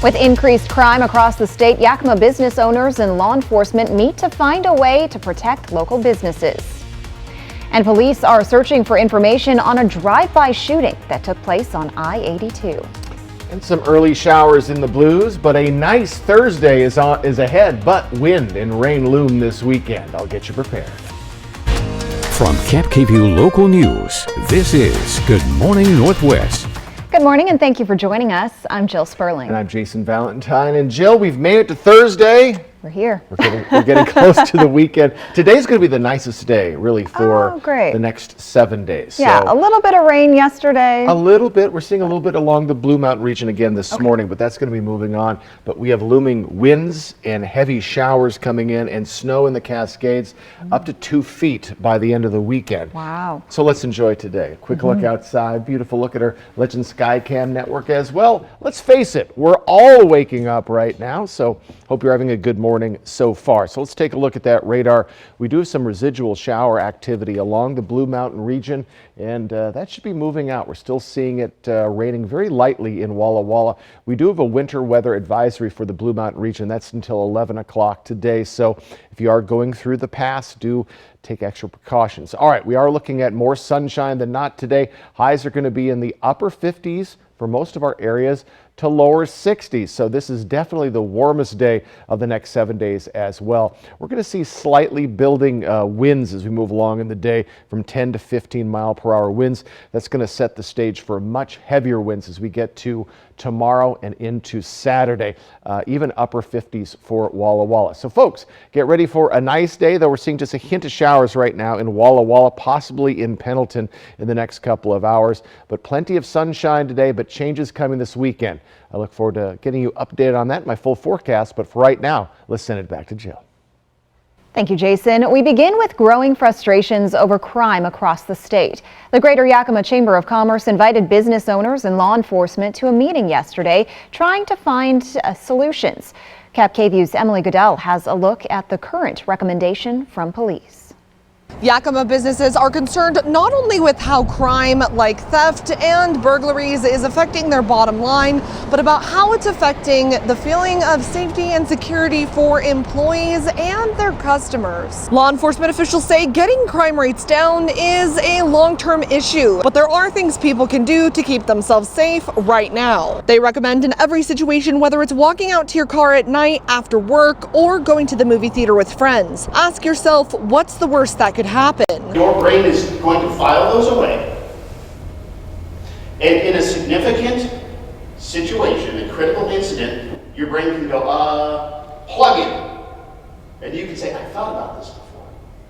With increased crime across the state, Yakima business owners and law enforcement meet to find a way to protect local businesses. And police are searching for information on a drive-by shooting that took place on I-82. And some early showers in the Blues, but a nice Thursday is ahead, but wind and rain loom this weekend. I'll get you prepared. From Camp KVUE Local News, this is Good Morning Northwest. Good morning and thank you for joining us. I'm Jill Sperling. And I'm Jason Valentine. And Jill, we've made it to Thursday. We're here. We're getting close to the weekend. Today's going to be the nicest day, really, for the next 7 days. Yeah, so, a little bit of rain yesterday. A little bit. We're seeing a little bit along the Blue Mountain region again this morning, but that's going to be moving on. But we have looming winds and heavy showers coming in and snow in the Cascades up to 2 feet by the end of the weekend. Wow. So let's enjoy today. A quick look outside. Beautiful look at our Legend Skycam network as well. Let's face it, we're all waking up right now, so hope you're having a good morning so far. So let's take a look at that radar. We do have some residual shower activity along the Blue Mountain region, and that should be moving out. We're still seeing it raining very lightly in Walla Walla. We do have a winter weather advisory for the Blue Mountain region. That's until 11 o'clock today. So if you are going through the pass, do take extra precautions. All right, we are looking at more sunshine than not today. Highs are going to be in the upper 50s for most of our areas to lower 60s. So this is definitely the warmest day of the next 7 days as well. We're going to see slightly building winds as we move along in the day from 10 to 15 mile per hour winds. That's going to set the stage for much heavier winds as we get to tomorrow and into Saturday, even upper 50s for Walla Walla. So folks, get ready for a nice day, though we're seeing just a hint of showers right now in Walla Walla, possibly in Pendleton in the next couple of hours, but plenty of sunshine today, but changes coming this weekend. I look forward to getting you updated on that in my full forecast, but for right now, let's send it back to Jill. Thank you, Jason. We begin with growing frustrations over crime across the state. The Greater Yakima Chamber of Commerce invited business owners and law enforcement to a meeting yesterday trying to find solutions. Cap KVUE's Emily Goodell has a look at the current recommendation from police. Yakima businesses are concerned not only with how crime like theft and burglaries is affecting their bottom line, but about how it's affecting the feeling of safety and security for employees and their customers. Law enforcement officials say getting crime rates down is a long-term issue, but there are things people can do to keep themselves safe right now. They recommend in every situation, whether it's walking out to your car at night after work or going to the movie theater with friends, ask yourself, what's the worst that could happen? Your brain is going to file those away, and in a significant situation, a critical incident, your brain can go, plug in, and you can say, I thought about this before.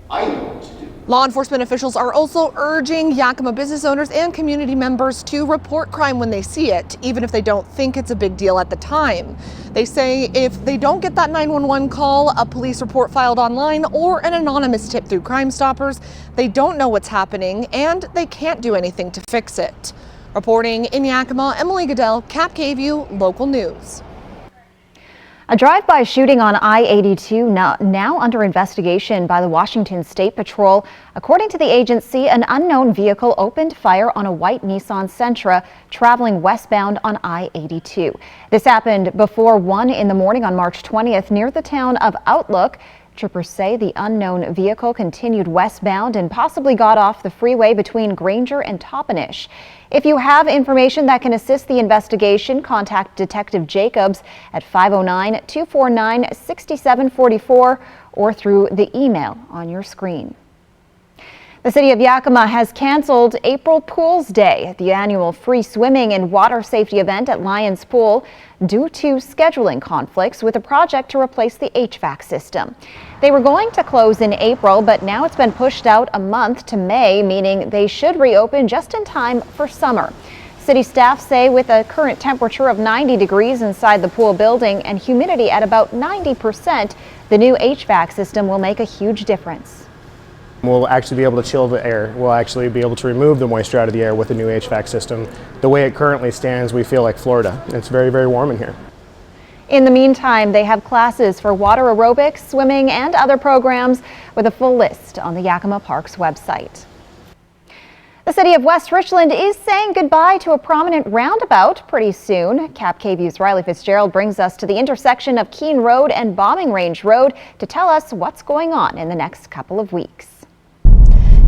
I know what to do. Law enforcement officials are also urging Yakima business owners and community members to report crime when they see it, even if they don't think it's a big deal at the time. They say if they don't get that 911 call, a police report filed online, or an anonymous tip through Crime Stoppers, they don't know what's happening and they can't do anything to fix it. Reporting in Yakima, Emily Goodell, Cap KVUE Local News. A drive-by shooting on I-82 now under investigation by the Washington State Patrol. According to the agency, an unknown vehicle opened fire on a white Nissan Sentra traveling westbound on I-82. This happened before 1 in the morning on March 20th near the town of Outlook. Troopers say the unknown vehicle continued westbound and possibly got off the freeway between Granger and Toppenish. If you have information that can assist the investigation, contact Detective Jacobs at 509-249-6744 or through the email on your screen. The city of Yakima has canceled April Pools Day, the annual free swimming and water safety event at Lions Pool, due to scheduling conflicts with a project to replace the HVAC system. They were going to close in April, but now it's been pushed out a month to May, meaning they should reopen just in time for summer. City staff say with a current temperature of 90 degrees inside the pool building and humidity at about 90%, the new HVAC system will make a huge difference. We'll actually be able to chill the air. We'll actually be able to remove the moisture out of the air with the new HVAC system. The way it currently stands, we feel like Florida. It's very, very warm in here. In the meantime, they have classes for water aerobics, swimming, and other programs with a full list on the Yakima Parks website. The city of West Richland is saying goodbye to a prominent roundabout pretty soon. Cap KVU's Riley Fitzgerald brings us to the intersection of Keene Road and Bombing Range Road to tell us what's going on in the next couple of weeks.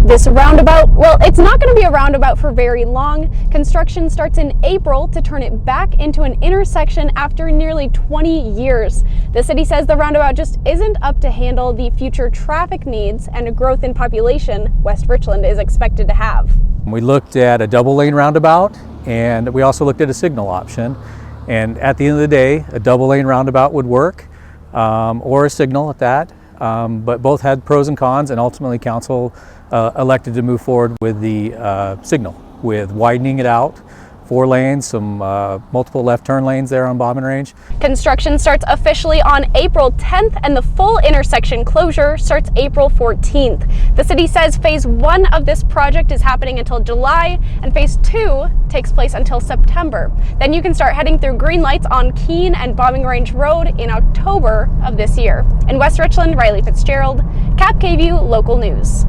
This roundabout, well, it's not going to be a roundabout for very long. Construction starts in April to turn it back into an intersection after nearly 20 years. The city says the roundabout just isn't up to handle the future traffic needs and growth in population West Richland is expected to have. We looked at a double lane roundabout, and we also looked at a signal option. And at the end of the day, a double lane roundabout would work, or a signal at that. But both had pros and cons, and ultimately council elected to move forward with the signal, with widening it out, 4 lanes, some multiple left turn lanes there on Bombing Range. Construction starts officially on April 10th and the full intersection closure starts April 14th. The city says phase 1 of this project is happening until July and phase 2 takes place until September. Then you can start heading through green lights on Keene and Bombing Range Road in October of this year. In West Richland, Riley Fitzgerald, Cap KVU Local News.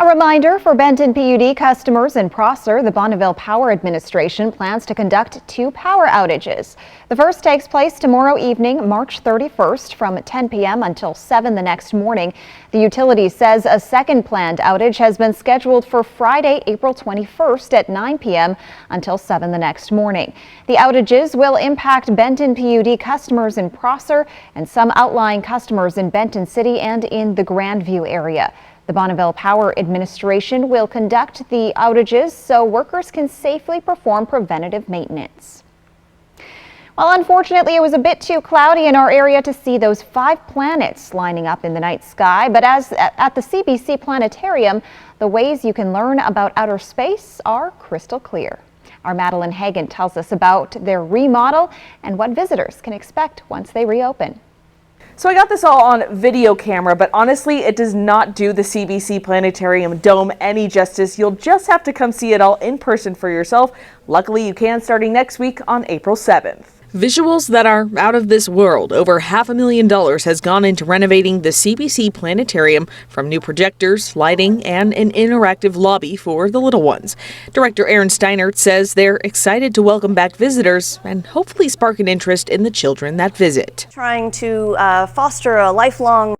A reminder for Benton PUD customers in Prosser, the Bonneville Power Administration plans to conduct 2 power outages. The first takes place tomorrow evening, March 31st from 10 p.m. until 7 the next morning. The utility says a second planned outage has been scheduled for Friday, April 21st at 9 p.m. until 7 the next morning. The outages will impact Benton PUD customers in Prosser and some outlying customers in Benton City and in the Grandview area. The Bonneville Power Administration will conduct the outages so workers can safely perform preventative maintenance. Well, unfortunately, it was a bit too cloudy in our area to see those 5 planets lining up in the night sky. But as at the CBC Planetarium, the ways you can learn about outer space are crystal clear. Our Madeline Hagan tells us about their remodel and what visitors can expect once they reopen. So I got this all on video camera, but honestly, it does not do the CBC Planetarium Dome any justice. You'll just have to come see it all in person for yourself. Luckily, you can starting next week on April 7th. Visuals that are out of this world. Over $500,000 has gone into renovating the CBC Planetarium, from new projectors, lighting, and an interactive lobby for the little ones. Director Aaron Steinert says they're excited to welcome back visitors and hopefully spark an interest in the children that visit. Trying to foster a lifelong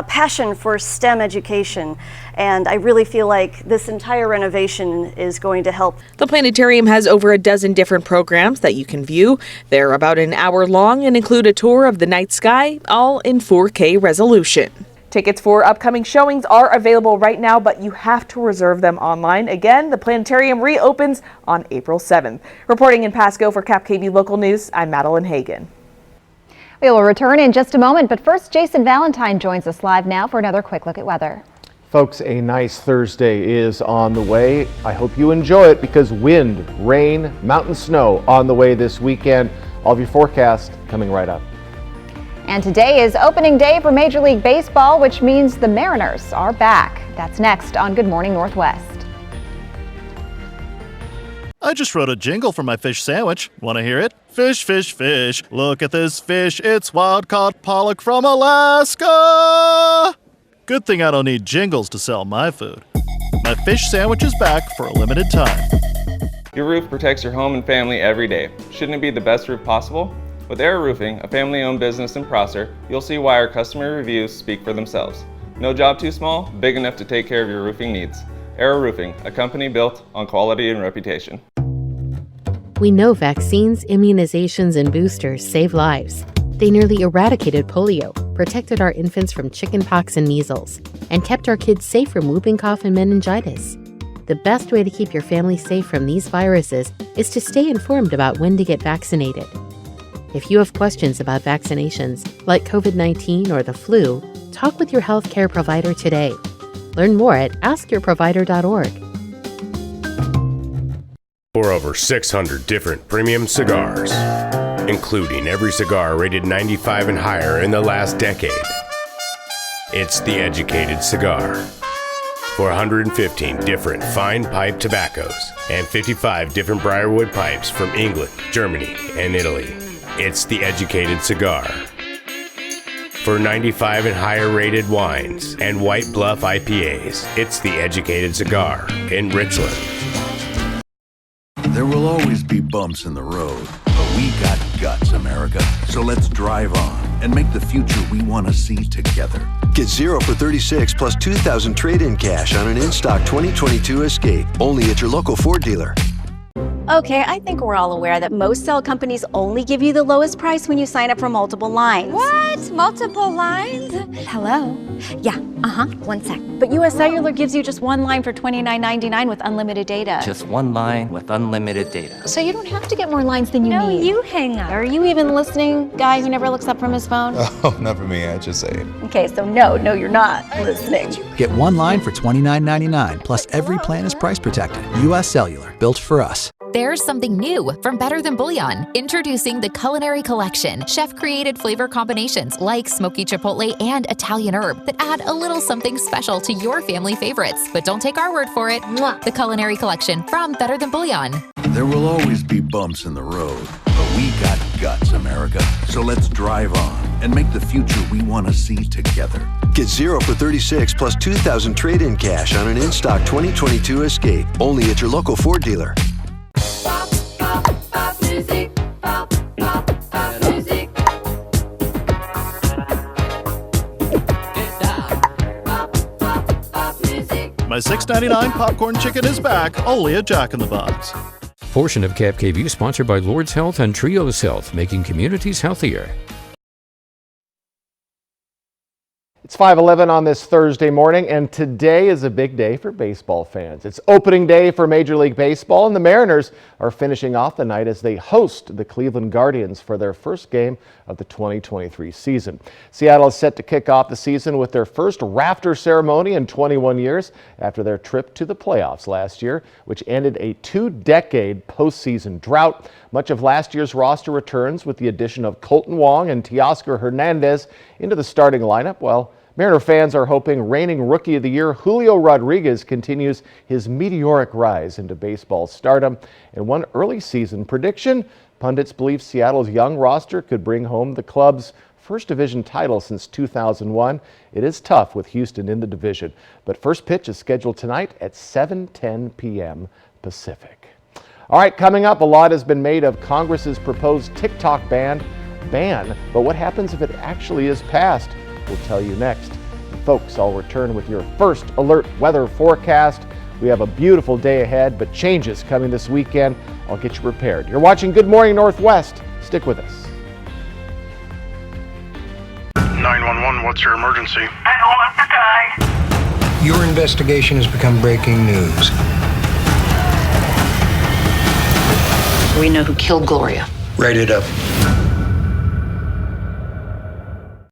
passion for STEM education, and I really feel like this entire renovation is going to help. The planetarium has over a dozen different programs that you can view. They're about an hour long and include a tour of the night sky, all in 4K resolution. Tickets for upcoming showings are available right now, but you have to reserve them online. Again, the planetarium reopens on April 7th. Reporting in Pasco for Cap KV Local News, I'm Madeline Hagan. We will return in just a moment, but first, Jason Valentine joins us live now for another quick look at weather. Folks, a nice Thursday is on the way. I hope you enjoy it because wind, rain, mountain snow on the way this weekend. All of your forecast coming right up. And today is opening day for Major League Baseball, which means the Mariners are back. That's next on Good Morning Northwest. I just wrote a jingle for my fish sandwich. Want to hear it? Fish, fish, fish. Look at this fish. It's wild-caught pollock from Alaska. Good thing I don't need jingles to sell my food. My fish sandwich is back for a limited time. Your roof protects your home and family every day. Shouldn't it be the best roof possible? With Air Roofing, a family-owned business in Prosser, you'll see why our customer reviews speak for themselves. No job too small, big enough to take care of your roofing needs. Air Roofing, a company built on quality and reputation. We know vaccines, immunizations, and boosters save lives. They nearly eradicated polio, protected our infants from chickenpox and measles, and kept our kids safe from whooping cough and meningitis. The best way to keep your family safe from these viruses is to stay informed about when to get vaccinated. If you have questions about vaccinations, like COVID-19 or the flu, talk with your healthcare provider today. Learn more at askyourprovider.org. For over 600 different premium cigars, including every cigar rated 95 and higher in the last decade. It's The Educated Cigar. For 115 different fine pipe tobaccos and 55 different Briarwood pipes from England, Germany, and Italy. It's The Educated Cigar. For 95 and higher rated wines and White Bluff IPAs, it's The Educated Cigar in Richland. There will always be bumps in the road, but we got guts, America. So let's drive on and make the future we want to see together. Get 0 for 36 plus $2,000 trade-in cash on an in-stock 2022 Escape. Only at your local Ford dealer. Okay, I think we're all aware that most cell companies only give you the lowest price when you sign up for multiple lines. What? Multiple lines? Hello? Yeah, one sec. But US Cellular gives you just one line for $29.99 with unlimited data. Just one line with unlimited data. So you don't have to get more lines than you need. No, you hang up. Are you even listening, guy who never looks up from his phone? Oh, not for me, I just say it. Okay, so no, you're not listening. Get one line for $29.99, plus every plan is price protected. US Cellular, built for us. There's something new from Better Than Bouillon. Introducing the Culinary Collection. Chef-created flavor combinations like smoky chipotle and Italian herb that add a little something special to your family favorites. But don't take our word for it. The Culinary Collection from Better Than Bouillon. There will always be bumps in the road, but we got guts, America. So let's drive on and make the future we want to see together. Get 0 for 36 plus $2,000 trade-in cash on an in-stock 2022 Escape. Only at your local Ford dealer. My $6.99 popcorn chicken is back, only at Jack in the Box. Portion of Cap KVU sponsored by Lord's Health and Trios Health, making communities healthier. It's 5:11 on this Thursday morning, and today is a big day for baseball fans. It's opening day for Major League Baseball, and the Mariners are finishing off the night as they host the Cleveland Guardians for their first game of the 2023 season. Seattle is set to kick off the season with their first rafter ceremony in 21 years after their trip to the playoffs last year, which ended a 2-decade postseason drought. Much of last year's roster returns with the addition of Colton Wong and Teoscar Hernandez into the starting lineup, while Mariner fans are hoping reigning Rookie of the Year Julio Rodriguez continues his meteoric rise into baseball stardom. And one early season prediction, pundits believe Seattle's young roster could bring home the club's first division title since 2001. It is tough with Houston in the division, but first pitch is scheduled tonight at 7:10 p.m. Pacific. All right, coming up, a lot has been made of Congress's proposed TikTok ban, but what happens if it actually is passed? We'll tell you next. And folks, I'll return with your first alert weather forecast. We have a beautiful day ahead, but changes coming this weekend. I'll get you prepared. You're watching Good Morning Northwest. Stick with us. 911, what's your emergency? I don't want to die. Your investigation has become breaking news. We know who killed Gloria. Write it up.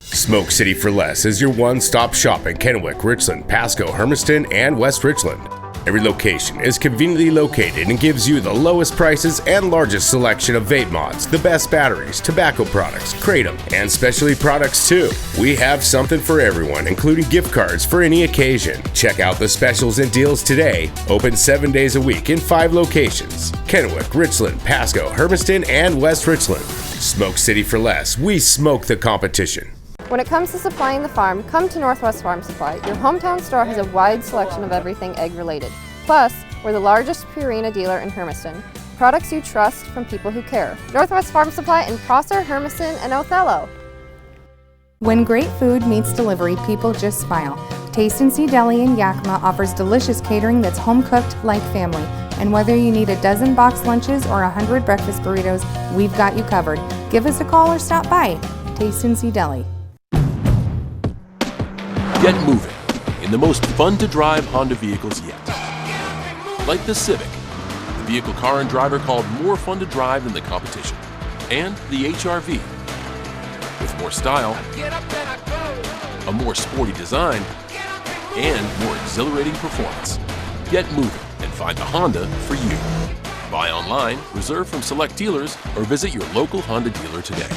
Smoke City for Less is your one-stop shop in Kennewick, Richland, Pasco, Hermiston, and West Richland. Every location is conveniently located and gives you the lowest prices and largest selection of vape mods, the best batteries, tobacco products, kratom, and specialty products too. We have something for everyone, including gift cards for any occasion. Check out the specials and deals today. Open 7 days a week in 5 locations: Kennewick, Richland, Pasco, Hermiston, and West Richland. Smoke City for Less. We smoke the competition. When it comes to supplying the farm, come to Northwest Farm Supply. Your hometown store has a wide selection of everything egg-related. Plus, we're the largest Purina dealer in Hermiston. Products you trust from people who care. Northwest Farm Supply in Prosser, Hermiston, and Othello. When great food meets delivery, people just smile. Taste and See Deli in Yakima offers delicious catering that's home-cooked like family. And whether you need a dozen box lunches or 100 breakfast burritos, we've got you covered. Give us a call or stop by. Taste and See Deli. Get moving in the most fun-to-drive Honda vehicles yet. Like the Civic, the vehicle car and driver called more fun to drive than the competition. And the HR-V, with more style, a more sporty design, and more exhilarating performance. Get moving and find a Honda for you. Buy online, reserve from select dealers, or visit your local Honda dealer today.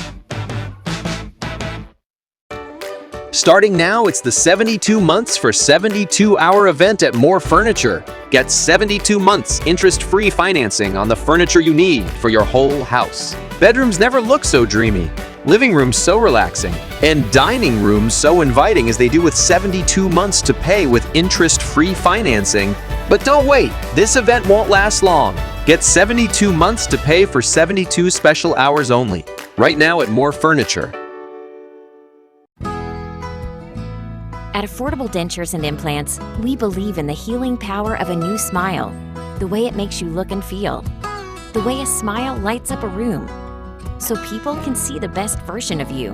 Starting now, it's the 72 months for 72-hour event at More Furniture. Get 72 months interest-free financing on the furniture you need for your whole house. Bedrooms never look so dreamy. living rooms so relaxing, and dining rooms so inviting as they do with 72 months to pay with interest-free financing. But don't wait, this event won't last long. Get 72 months to pay for 72 special hours only. Right now at More Furniture. At Affordable Dentures and Implants, we believe in the healing power of a new smile, the way it makes you look and feel, the way a smile lights up a room, so people can see the best version of you.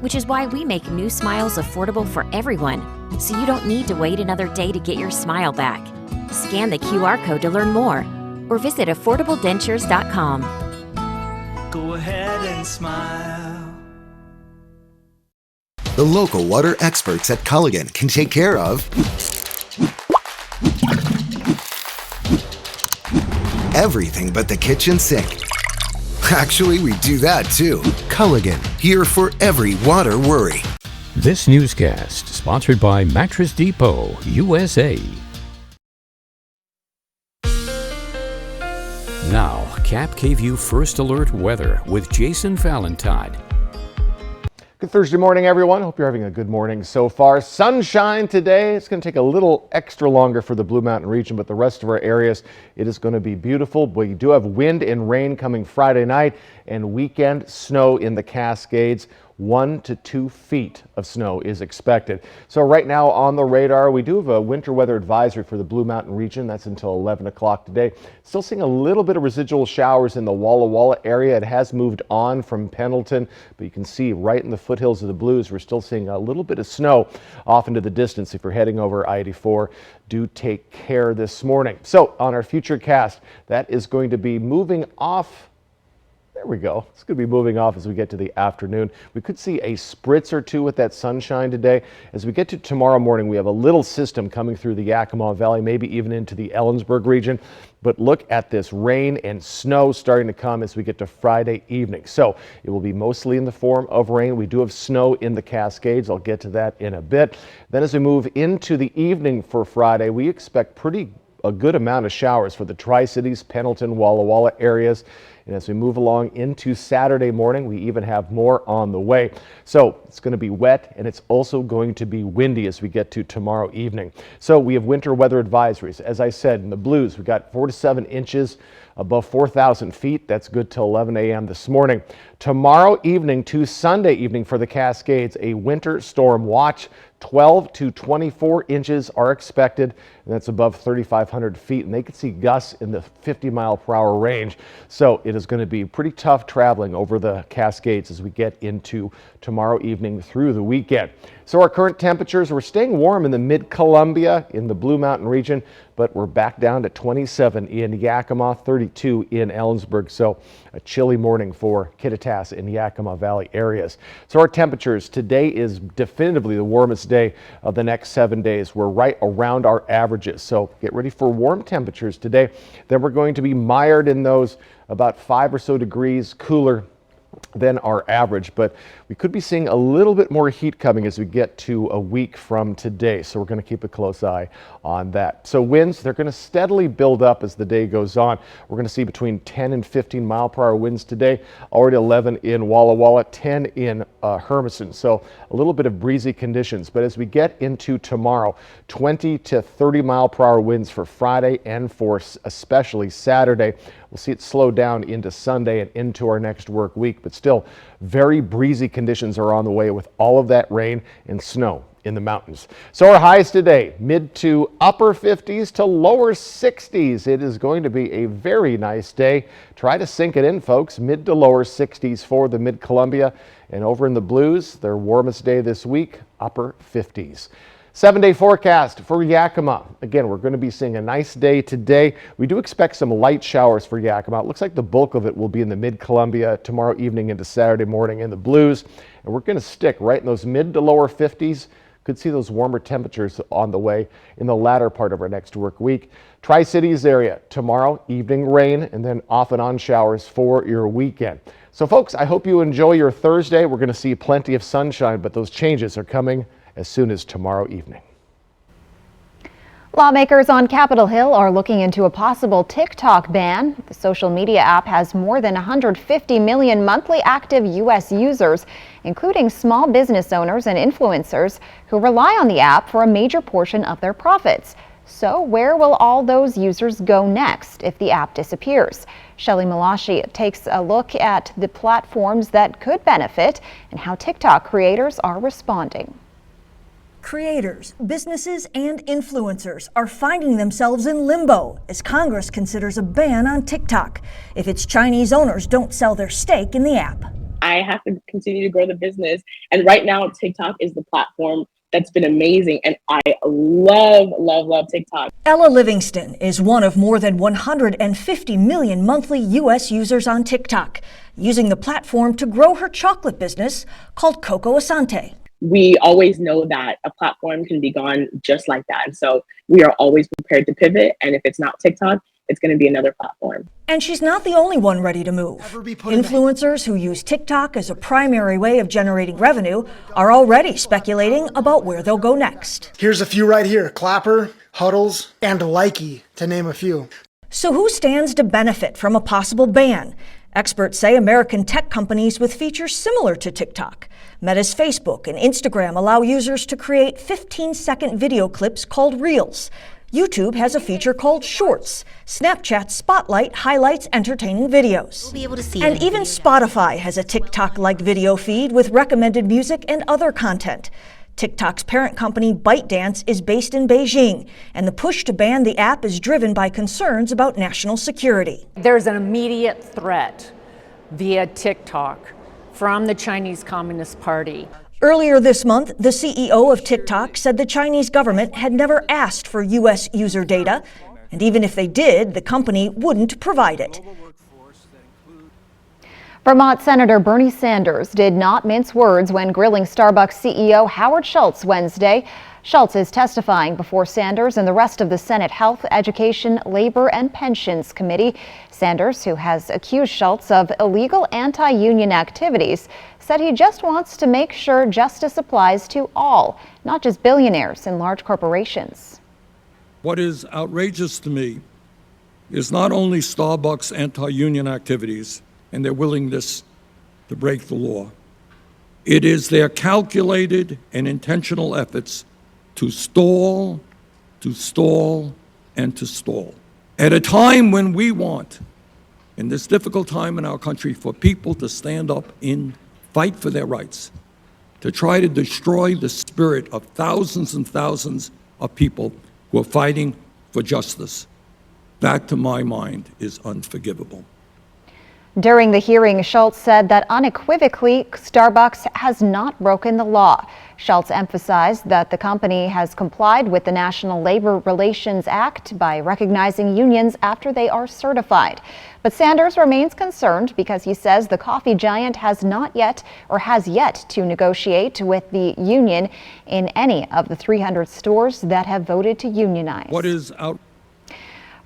Which is why we make new smiles affordable for everyone, so you don't need to wait another day to get your smile back. Scan the QR code to learn more, or visit affordabledentures.com. Go ahead and smile. The local water experts at Culligan can take care of everything but the kitchen sink. Actually, we do that too. Culligan, here for every water worry. This newscast sponsored by Mattress Depot, USA. Now, Cap KVU First Alert weather with Jason Valentine. Good Thursday morning, everyone. Hope you're having a good morning so far. Sunshine today. It's going to take a little extra longer for the Blue Mountain region, but the rest of our areas, it is going to be beautiful. We do have wind and rain coming Friday night and weekend snow in the Cascades. 1 to 2 feet of snow is expected. So right now on the radar, we do have a winter weather advisory for the Blue Mountain region. That's until 11 o'clock today. Still seeing a little bit of residual showers in the Walla Walla area. It has moved on from Pendleton, but you can see right in the foothills of the Blues, we're still seeing a little bit of snow off into the distance. If you're heading over I-84, do take care this morning. So on our future cast, that is going to be moving off. There we go. It's going to be moving off as we get to the afternoon. We could see a spritz or two with that sunshine today. As we get to tomorrow morning, we have a little system coming through the Yakima Valley, maybe even into the Ellensburg region. But look at this rain and snow starting to come as we get to Friday evening. So it will be mostly in the form of rain. We do have snow in the Cascades. I'll get to that in a bit. Then as we move into the evening for Friday, we expect a good amount of showers for the Tri-Cities, Pendleton, Walla Walla areas. And as we move along into Saturday morning, we even have more on the way. So it's going to be wet, and it's also going to be windy as we get to tomorrow evening. So we have winter weather advisories. As I said, in the Blues, we got 4 to 7 inches above 4,000 feet. That's good till 11 a.m. this morning. Tomorrow evening to Sunday evening for the Cascades, a winter storm watch. 12 to 24 inches are expected, and that's above 3,500 feet, and they could see gusts in the 50-mile-per-hour range. So it is going to be pretty tough traveling over the Cascades as we get into tomorrow evening through the weekend. So our current temperatures, we're staying warm in the mid-Columbia in the Blue Mountain region, but we're back down to 27 in Yakima, 32 in Ellensburg. So a chilly morning for Kittitas and Yakima Valley areas. So our temperatures today is definitively the warmest day of the next 7 days. We're right around our averages. So get ready for warm temperatures today. Then we're going to be mired in those about 5 or so degrees cooler than our average, but we could be seeing a little bit more heat coming as we get to a week from today. So we're going to keep a close eye on that. So winds, they're going to steadily build up as the day goes on. We're going to see between 10 and 15 mile-per-hour winds today. Already 11 in Walla Walla, 10 in Hermiston. So a little bit of breezy conditions. But as we get into tomorrow, 20 to 30 mile-per-hour winds for Friday and for especially Saturday. We'll see it slow down into Sunday and into our next work week, but still very breezy conditions are on the way with all of that rain and snow in the mountains. So our highs today, mid to upper 50s to lower 60s. It is going to be a very nice day. Try to sink it in, folks. Mid to lower 60s for the Mid-Columbia, and over in the Blues, their warmest day this week, upper 50s. 7-day forecast for Yakima. Again, we're going to be seeing a nice day today. We do expect some light showers for Yakima. It looks like the bulk of it will be in the Mid-Columbia tomorrow evening into Saturday morning in the Blues. And we're going to stick right in those mid to lower 50s. Could see those warmer temperatures on the way in the latter part of our next work week. Tri-Cities area, tomorrow evening rain and then off and on showers for your weekend. So folks, I hope you enjoy your Thursday. We're going to see plenty of sunshine, but those changes are coming as soon as tomorrow evening. Lawmakers on Capitol Hill are looking into a possible TikTok ban. The social media app has more than 150 million monthly active U.S. users, including small business owners and influencers who rely on the app for a major portion of their profits. So where will all those users go next if the app disappears? Shelley Malashi takes a look at the platforms that could benefit and how TikTok creators are responding. Creators, businesses, and influencers are finding themselves in limbo as Congress considers a ban on TikTok if its Chinese owners don't sell their stake in the app. I have to continue to grow the business. And right now, TikTok is the platform that's been amazing. And I love TikTok. Ella Livingston is one of more than 150 million monthly U.S. users on TikTok, using the platform to grow her chocolate business called Coco Asante. We always know that a platform can be gone just like that. And so we are always prepared to pivot. And if it's not TikTok, it's going to be another platform. And she's not the only one ready to move. Influencers who use TikTok as a primary way of generating revenue are already speculating about where they'll go next. Here's a few right here: Clapper, Huddles, and Likey, to name a few. So who stands to benefit from a possible ban? Experts say American tech companies with features similar to TikTok. Meta's Facebook and Instagram allow users to create 15-second video clips called Reels. YouTube has a feature called Shorts. Snapchat Spotlight highlights entertaining videos. And even Spotify has a TikTok-like video feed with recommended music and other content. TikTok's parent company ByteDance is based in Beijing, and the push to ban the app is driven by concerns about national security. There's an immediate threat via TikTok from the Chinese Communist Party. Earlier this month, the CEO of TikTok said the Chinese government had never asked for U.S. user data, and even if they did, the company wouldn't provide it. Vermont Senator Bernie Sanders did not mince words when grilling Starbucks CEO Howard Schultz Wednesday. Schultz is testifying before Sanders and the rest of the Senate Health, Education, Labor, and Pensions Committee. Sanders, who has accused Schultz of illegal anti-union activities, said he just wants to make sure justice applies to all, not just billionaires and large corporations. What is outrageous to me is not only Starbucks' anti-union activities and their willingness to break the law. It is their calculated and intentional efforts to stall, and to stall. At a time when we want, in this difficult time in our country, for people to stand up and fight for their rights, to try to destroy the spirit of thousands and thousands of people who are fighting for justice. That, to my mind, is unforgivable. During the hearing, Schultz said that unequivocally, Starbucks has not broken the law. Schultz emphasized that the company has complied with the National Labor Relations Act by recognizing unions after they are certified. But Sanders remains concerned because he says the coffee giant has yet to negotiate with the union in any of the 300 stores that have voted to unionize. What is out?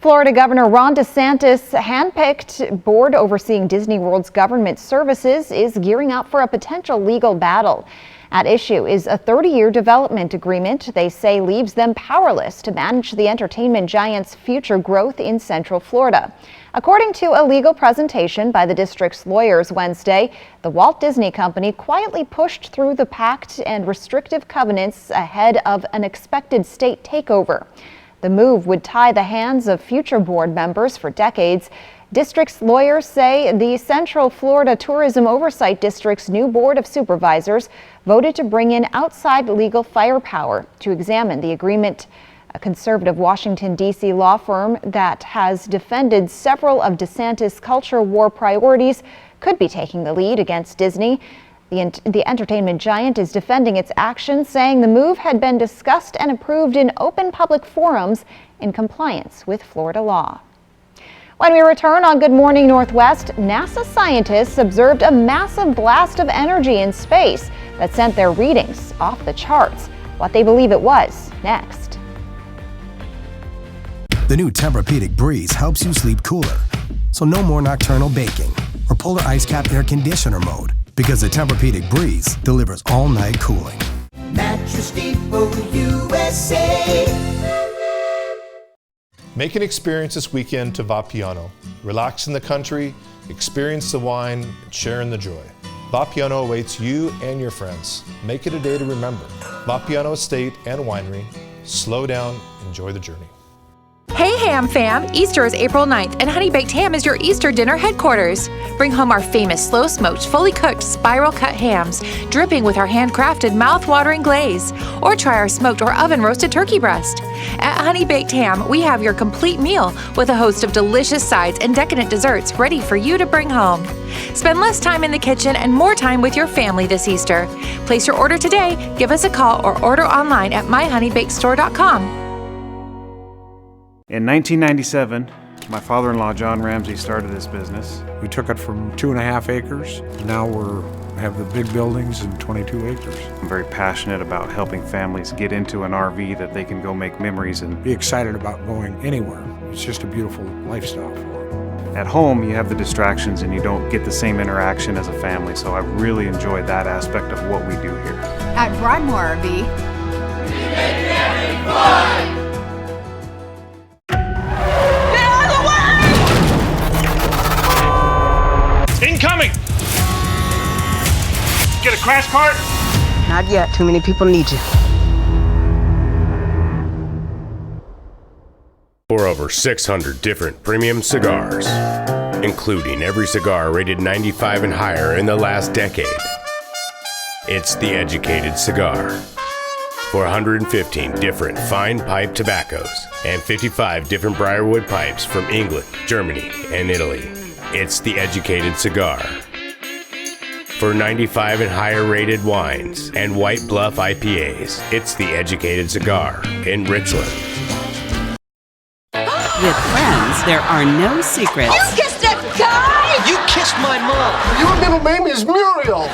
Florida Governor Ron DeSantis' handpicked board overseeing Disney World's government services is gearing up for a potential legal battle. At issue is a 30-year development agreement they say leaves them powerless to manage the entertainment giant's future growth in Central Florida. According to a legal presentation by the district's lawyers Wednesday, the Walt Disney Company quietly pushed through the pact and restrictive covenants ahead of an expected state takeover. The move would tie the hands of future board members for decades. District's lawyers say the Central Florida Tourism Oversight District's new Board of Supervisors voted to bring in outside legal firepower to examine the agreement. A conservative Washington, D.C. law firm that has defended several of DeSantis' culture war priorities could be taking the lead against Disney. The entertainment giant is defending its actions, saying the move had been discussed and approved in open public forums in compliance with Florida law. When we return on Good Morning Northwest, NASA scientists observed a massive blast of energy in space that sent their readings off the charts. What they believe it was, next. The new Tempur-Pedic Breeze helps you sleep cooler, so no more nocturnal baking or polar ice cap air conditioner mode, because the Tempur-Pedic Breeze delivers all-night cooling. Mattress Depot USA. Make an experience this weekend to Vapiano. Relax in the country, experience the wine, and share in the joy. Vapiano awaits you and your friends. Make it a day to remember. Vapiano Estate and Winery. Slow down, enjoy the journey. Hey Ham Fam! Easter is April 9th and Honey Baked Ham is your Easter dinner headquarters. Bring home our famous slow-smoked, fully cooked, spiral-cut hams, dripping with our handcrafted, mouth-watering glaze. Or try our smoked or oven-roasted turkey breast. At Honey Baked Ham, we have your complete meal with a host of delicious sides and decadent desserts ready for you to bring home. Spend less time in the kitchen and more time with your family this Easter. Place your order today, give us a call, or order online at myhoneybakedstore.com. In 1997, my father-in-law, John Ramsey, started this business. We took it from 2.5 acres. Now have the big buildings and 22 acres. I'm very passionate about helping families get into an RV that they can go make memories and be excited about going anywhere. It's just a beautiful lifestyle for them. At home, you have the distractions and you don't get the same interaction as a family, so I really enjoyed that aspect of what we do here. At Broadmoor RV, we make camping fun! Incoming! Get a crash cart? Not yet. Too many people need you. For over 600 different premium cigars, including every cigar rated 95 and higher in the last decade. It's The Educated Cigar. For 115 different fine pipe tobaccos and 55 different Briarwood pipes from England, Germany, and Italy. It's The Educated Cigar. For 95 and higher rated wines and White Bluff IPAs, it's The Educated Cigar in Richland. With friends, there are no secrets. You kissed a guy? You kissed my mom. Your middle name is Muriel.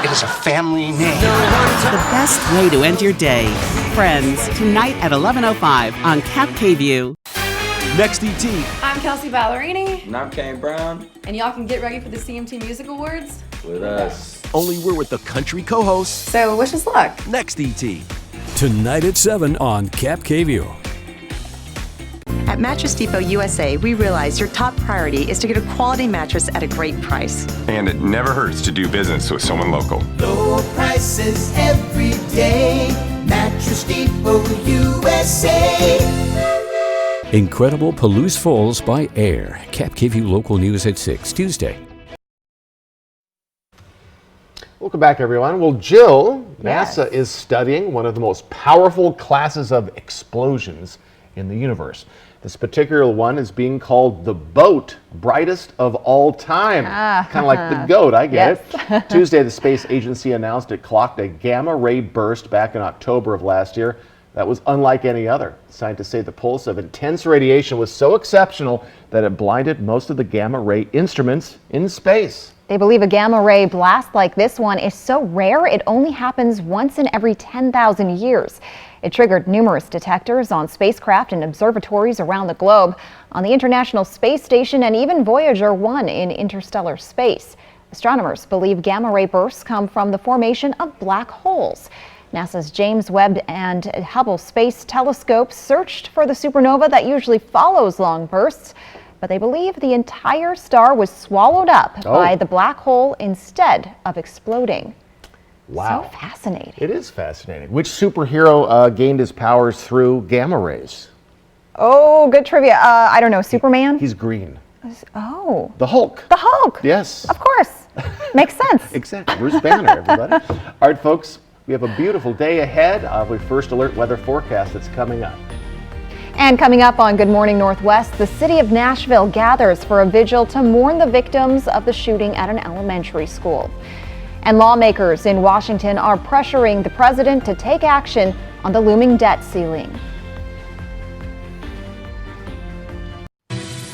It is a family name. The best way to end your day. Friends, tonight at 11:05 on Cap KView. Next ET. I'm Kelsey Ballerini. And I'm Kane Brown. And y'all can get ready for the CMT Music Awards with us. Only we're with the country co-hosts. So wish us luck. Next ET. Tonight at 7 on Cap KView. At Mattress Depot USA, we realize your top priority is to get a quality mattress at a great price. And it never hurts to do business with someone local. Low prices every day. Mattress Depot USA. Incredible Palouse Falls by Air. Cap KView Local News at 6 Tuesday. Welcome back, everyone. Well, Jill, NASA is studying one of the most powerful classes of explosions in the universe. This particular one is being called the BOAT, brightest of all time. Kind of like the GOAT, I get it. Tuesday, the space agency announced it clocked a gamma ray burst back in October of last year that was unlike any other. Scientists say the pulse of intense radiation was so exceptional that it blinded most of the gamma ray instruments in space. They believe a gamma ray blast like this one is so rare it only happens once in every 10,000 years. It triggered numerous detectors on spacecraft and observatories around the globe, on the International Space Station, and even Voyager 1 in interstellar space. Astronomers believe gamma ray bursts come from the formation of black holes. NASA's James Webb and Hubble Space Telescopes searched for the supernova that usually follows long bursts, but they believe the entire star was swallowed up by the black hole instead of exploding. Wow. So fascinating. It is fascinating. Which superhero gained his powers through gamma rays? Oh, good trivia. I don't know. Superman? He's green. Oh. The Hulk. The Hulk. Yes. Of course. Makes sense. Exactly. Bruce Banner, everybody. All right, folks. We have a beautiful day ahead of a first alert weather forecast that's coming up. And coming up on Good Morning Northwest, the city of Nashville gathers for a vigil to mourn the victims of the shooting at an elementary school. And lawmakers in Washington are pressuring the president to take action on the looming debt ceiling.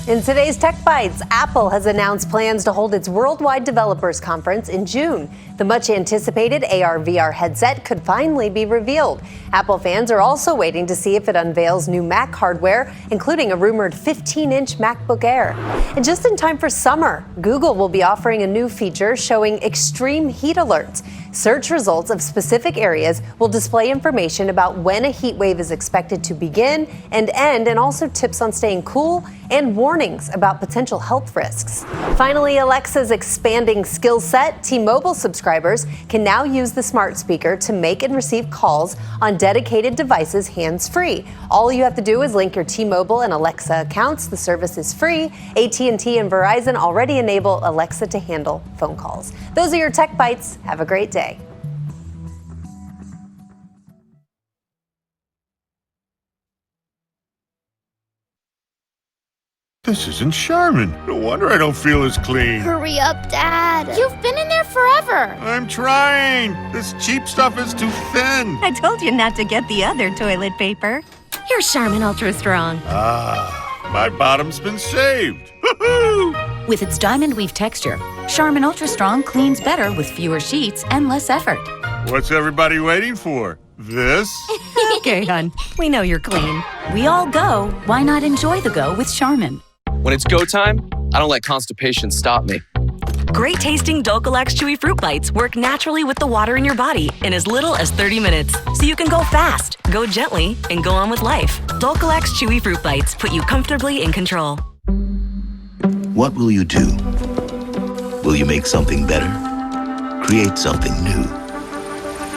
In today's Tech Bites, Apple has announced plans to hold its Worldwide Developers Conference in June. The much anticipated AR/VR headset could finally be revealed. Apple fans are also waiting to see if it unveils new Mac hardware, including a rumored 15-inch MacBook Air. And just in time for summer, Google will be offering a new feature showing extreme heat alerts. Search results of specific areas will display information about when a heat wave is expected to begin and end, and also tips on staying cool and warnings about potential health risks. Finally, Alexa's expanding skill set. T-Mobile subscribers can now use the smart speaker to make and receive calls on dedicated devices hands-free. All you have to do is link your T-Mobile and Alexa accounts. The service is free. AT&T and Verizon already enable Alexa to handle phone calls. Those are your Tech Bites. Have a great day. This isn't Charmin. No wonder I don't feel as clean. Hurry up, Dad. You've been in there forever. I'm trying. This cheap stuff is too thin. I told you not to get the other toilet paper. Here's Charmin Ultra Strong. Ah, my bottom's been saved. With its diamond weave texture, Charmin Ultra Strong cleans better with fewer sheets and less effort. What's everybody waiting for? This? Okay, hon. We know you're clean. We all go. Why not enjoy the go with Charmin? When it's go time, I don't let constipation stop me. Great tasting Dulcolax Chewy Fruit Bites work naturally with the water in your body in as little as 30 minutes. So you can go fast, go gently, and go on with life. Dulcolax Chewy Fruit Bites put you comfortably in control. What will you do? Will you make something better? Create something new?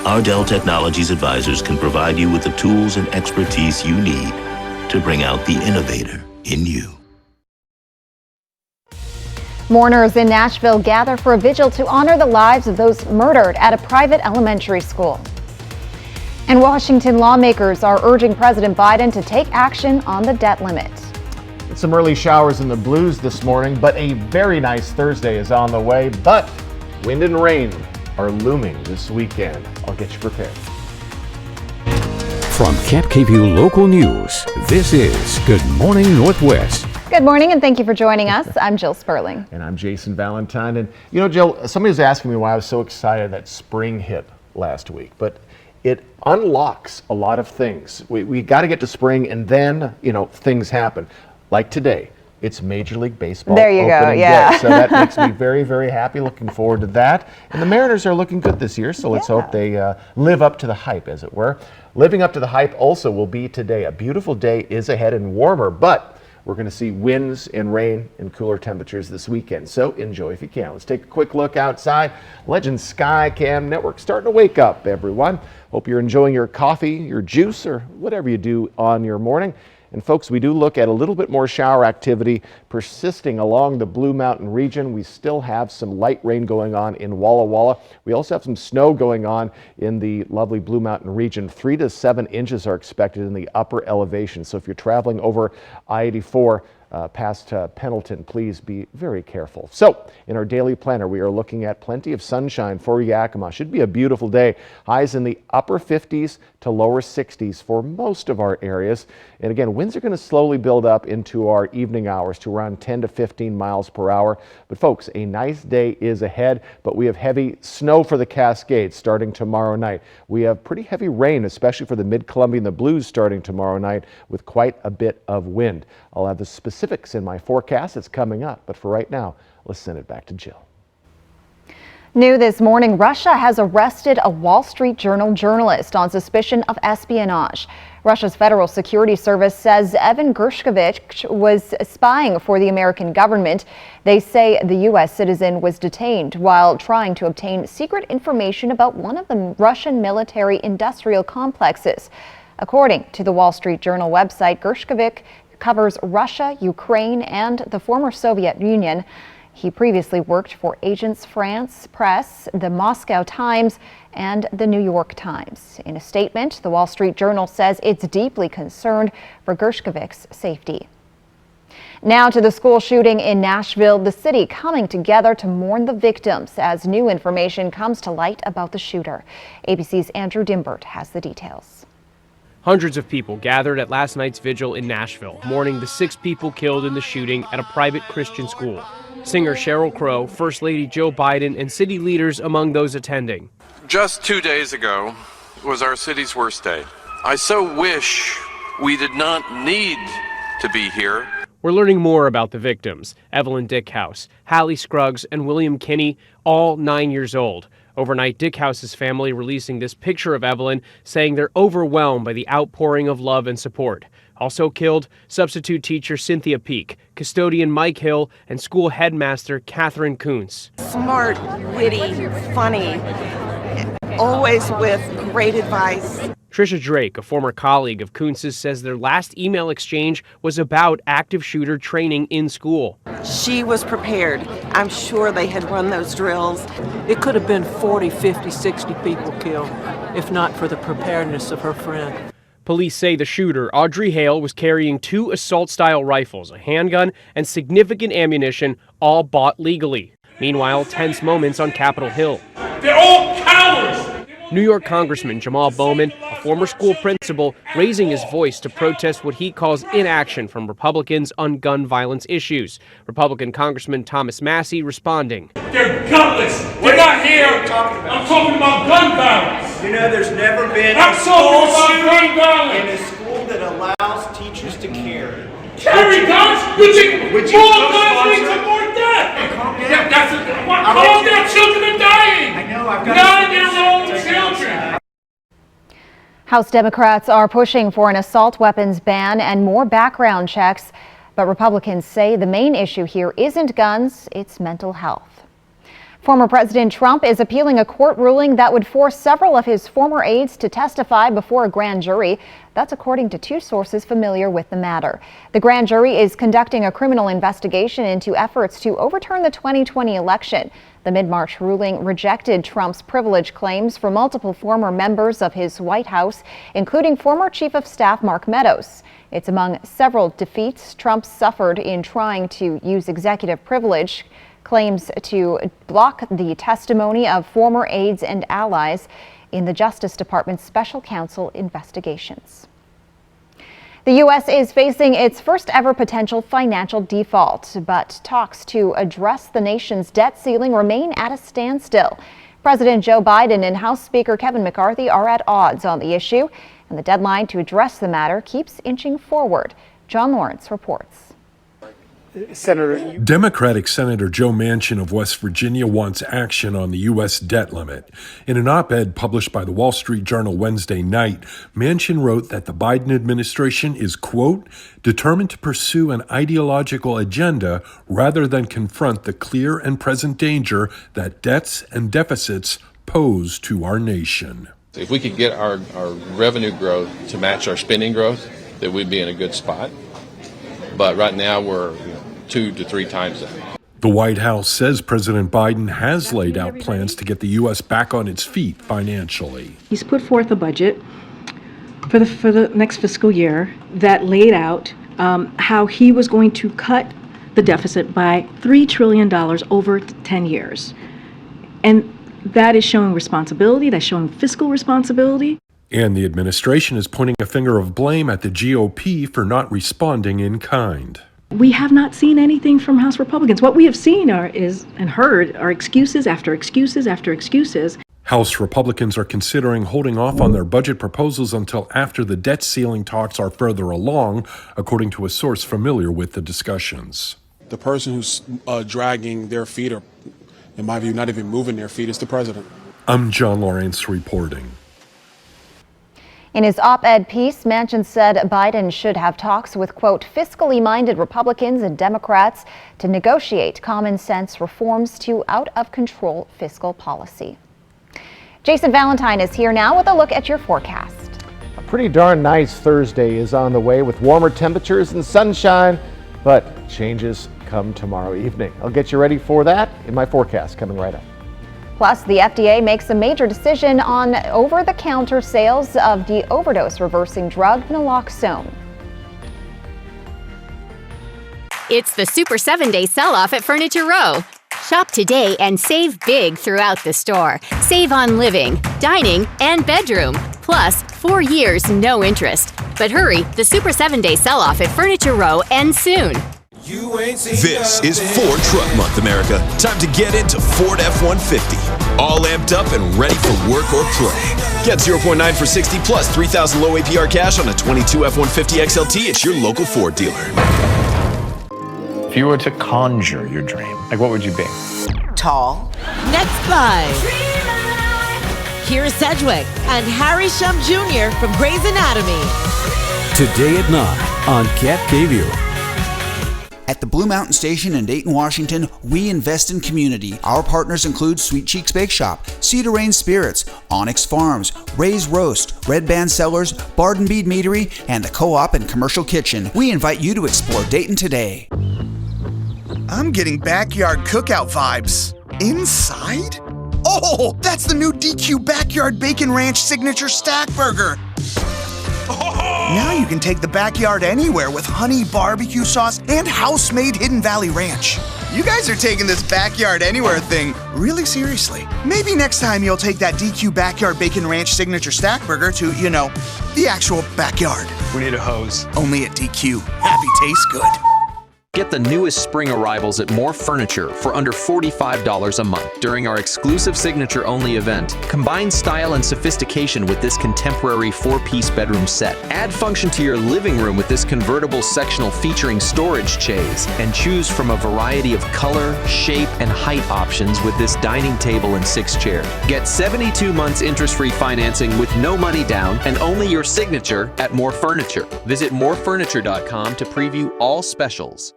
Our Dell Technologies advisors can provide you with the tools and expertise you need to bring out the innovator in you. Mourners in Nashville gather for a vigil to honor the lives of those murdered at a private elementary school. And Washington lawmakers are urging President Biden to take action on the debt limit. Some early showers in the Blues this morning, but a very nice Thursday is on the way. But wind and rain are looming this weekend. I'll get you prepared. From Camp KVUE Local News, this is Good Morning Northwest. Good morning, and thank you for joining us. I'm Jill Sperling. And I'm Jason Valentine. And you know, Jill, somebody was asking me why I was so excited that spring hit last week, but it unlocks a lot of things. We got to get to spring, and then, you know, things happen. Like today, it's Major League Baseball. There you go, yeah. Day. So that makes me very, very happy. Looking forward to that. And the Mariners are looking good this year, so let's hope they live up to the hype, as it were. Living up to the hype also will be today. A beautiful day is ahead and warmer, but we're going to see winds and rain and cooler temperatures this weekend. So enjoy if you can. Let's take a quick look outside. Legend Skycam Network starting to wake up, everyone. Hope you're enjoying your coffee, your juice, or whatever you do on your morning. And folks, we do look at a little bit more shower activity persisting along the Blue Mountain region. We still have some light rain going on in Walla Walla. We also have some snow going on in the lovely Blue Mountain region. 3 to 7 inches are expected in the upper elevation. So if you're traveling over I-84 past Pendleton, please be very careful. So in our daily planner, we are looking at plenty of sunshine for Yakima. Should be a beautiful day. Highs in the upper 50s to lower 60s for most of our areas. And again, winds are going to slowly build up into our evening hours to around 10 to 15 miles per hour. But folks, a nice day is ahead, but we have heavy snow for the Cascades starting tomorrow night. We have pretty heavy rain, especially for the Mid-Columbia and the Blues starting tomorrow night with quite a bit of wind. I'll have the specifics in my forecast. It's coming up, but for right now, let's send it back to Jill. New this morning, Russia has arrested a Wall Street Journal journalist on suspicion of espionage. Russia's Federal Security Service says Evan Gershkovich was spying for the American government. They say the U.S. citizen was detained while trying to obtain secret information about one of the Russian military industrial complexes. According to the Wall Street Journal website, Gershkovich covers Russia, Ukraine, and the former Soviet Union. He previously worked for Agence France Presse, the Moscow Times, and the New York Times. In a statement, the Wall Street Journal says it's deeply concerned for Gershkovich's safety. Now to the school shooting in Nashville, the city coming together to mourn the victims as new information comes to light about the shooter. ABC's Andrew Dimbert has the details. Hundreds of people gathered at last night's vigil in Nashville, mourning the 6 people killed in the shooting at a private Christian school. Singer Sheryl Crow, First Lady Joe Biden, and city leaders among those attending. Just 2 days ago was our city's worst day. I so wish we did not need to be here. We're learning more about the victims, Evelyn Dickhouse, Hallie Scruggs, and William Kinney, all 9 years old. Overnight, Dickhouse's family releasing this picture of Evelyn, saying they're overwhelmed by the outpouring of love and support. Also killed, substitute teacher Cynthia Peak, custodian Mike Hill, and school headmaster Catherine Kuntz. Smart, witty, funny, always with great advice. Trisha Drake, a former colleague of Kuntz's, says their last email exchange was about active shooter training in school. She was prepared. I'm sure they had run those drills. It could have been 40, 50, 60 people killed, if not for the preparedness of her friend. Police say the shooter, Audrey Hale, was carrying 2 assault-style rifles, a handgun, and significant ammunition, all bought legally. Meanwhile, tense moments on Capitol Hill. They're all cowards! New York Congressman Jamal Bowman, a former school principal, raising his voice to protest what he calls inaction from Republicans on gun violence issues. Republican Congressman Thomas Massey responding. They're gutless. They're not here. I'm talking about gun violence. You know, there's never been I'm talking about gun violence in a school that allows teachers to carry. Carry guns? You think more guns mean to more death? Calm down. Yeah, that's a, calm down. Children are dying. I know. I've got 9-year-old children. House Democrats are pushing for an assault weapons ban and more background checks, but Republicans say the main issue here isn't guns, it's mental health. Former President Trump is appealing a court ruling that would force several of his former aides to testify before a grand jury. That's according to 2 sources familiar with the matter. The grand jury is conducting a criminal investigation into efforts to overturn the 2020 election. The mid-March ruling rejected Trump's privilege claims for multiple former members of his White House, including former Chief of Staff Mark Meadows. It's among several defeats Trump suffered in trying to use executive privilege. Claims to block the testimony of former aides and allies in the Justice Department's special counsel investigations. The U.S. is facing its first ever potential financial default, but talks to address the nation's debt ceiling remain at a standstill. President Joe Biden and House Speaker Kevin McCarthy are at odds on the issue, and the deadline to address the matter keeps inching forward. John Lawrence reports. Democratic Senator Joe Manchin of West Virginia wants action on the U.S. debt limit. In an op-ed published by the Wall Street Journal Wednesday night, Manchin wrote that the Biden administration is, quote, determined to pursue an ideological agenda rather than confront the clear and present danger that debts and deficits pose to our nation. If we could get our revenue growth to match our spending growth, then we'd be in a good spot. But right now we're 2 to 3 times that. The White House says President Biden has laid out plans to get the U.S. back on its feet financially. He's put forth a budget for the next fiscal year that laid out how he was going to cut the deficit by $3 trillion over 10 years. And that is showing responsibility, that's showing fiscal responsibility. And the administration is pointing a finger of blame at the GOP for not responding in kind. We have not seen anything from House Republicans. What we have seen and heard are excuses after excuses after excuses. House Republicans are considering holding off on their budget proposals until after the debt ceiling talks are further along, according to a source familiar with the discussions. The person who's dragging their feet, or in my view, not even moving their feet, is the president. I'm John Lawrence reporting. In his op-ed piece, Manchin said Biden should have talks with, quote, fiscally minded Republicans and Democrats to negotiate common sense reforms to out-of-control fiscal policy. Jason Valentine is here now with a look at your forecast. A pretty darn nice Thursday is on the way with warmer temperatures and sunshine, but changes come tomorrow evening. I'll get you ready for that in my forecast coming right up. Plus, the FDA makes a major decision on over-the-counter sales of the overdose-reversing drug naloxone. It's the Super 7-Day Sell-Off at Furniture Row. Shop today and save big throughout the store. Save on living, dining, and bedroom. Plus, 4 years, no interest. But hurry, the Super 7-Day Sell-Off at Furniture Row ends soon. This is Ford Truck Month, America. Time to get into Ford F-150. All amped up and ready for work or play. Get 0.9 for 60 plus 3,000 low APR cash on a 22 F-150 XLT at your local Ford dealer. If you were to conjure your dream, like what would you be? Tall. Next live. Here's Sedgwick and Harry Shum Jr. from Grey's Anatomy. Today at 9 on Cap KView. At the Blue Mountain Station in Dayton, Washington, we invest in community. Our partners include Sweet Cheeks Bake Shop, Cedar Rain Spirits, Onyx Farms, Ray's Roast, Red Band Cellars, Bard and Bead Meadery, and the Co-op and Commercial Kitchen. We invite you to explore Dayton today. I'm getting backyard cookout vibes. Inside? Oh, that's the new DQ Backyard Bacon Ranch Signature Stack Burger. Now you can take the backyard anywhere with honey barbecue sauce and house-made Hidden Valley Ranch. You guys are taking this backyard anywhere thing really seriously. Maybe next time you'll take that DQ Backyard Bacon Ranch Signature Stack Burger to, the actual backyard. We need a hose. Only at DQ. Happy tastes good. Get the newest spring arrivals at More Furniture for under $45 a month during our exclusive signature-only event. Combine style and sophistication with this contemporary 4-piece bedroom set. Add function to your living room with this convertible sectional featuring storage chaise. And choose from a variety of color, shape, and height options with this dining table and 6 chairs. Get 72 months interest-free financing with no money down and only your signature at More Furniture. Visit morefurniture.com to preview all specials.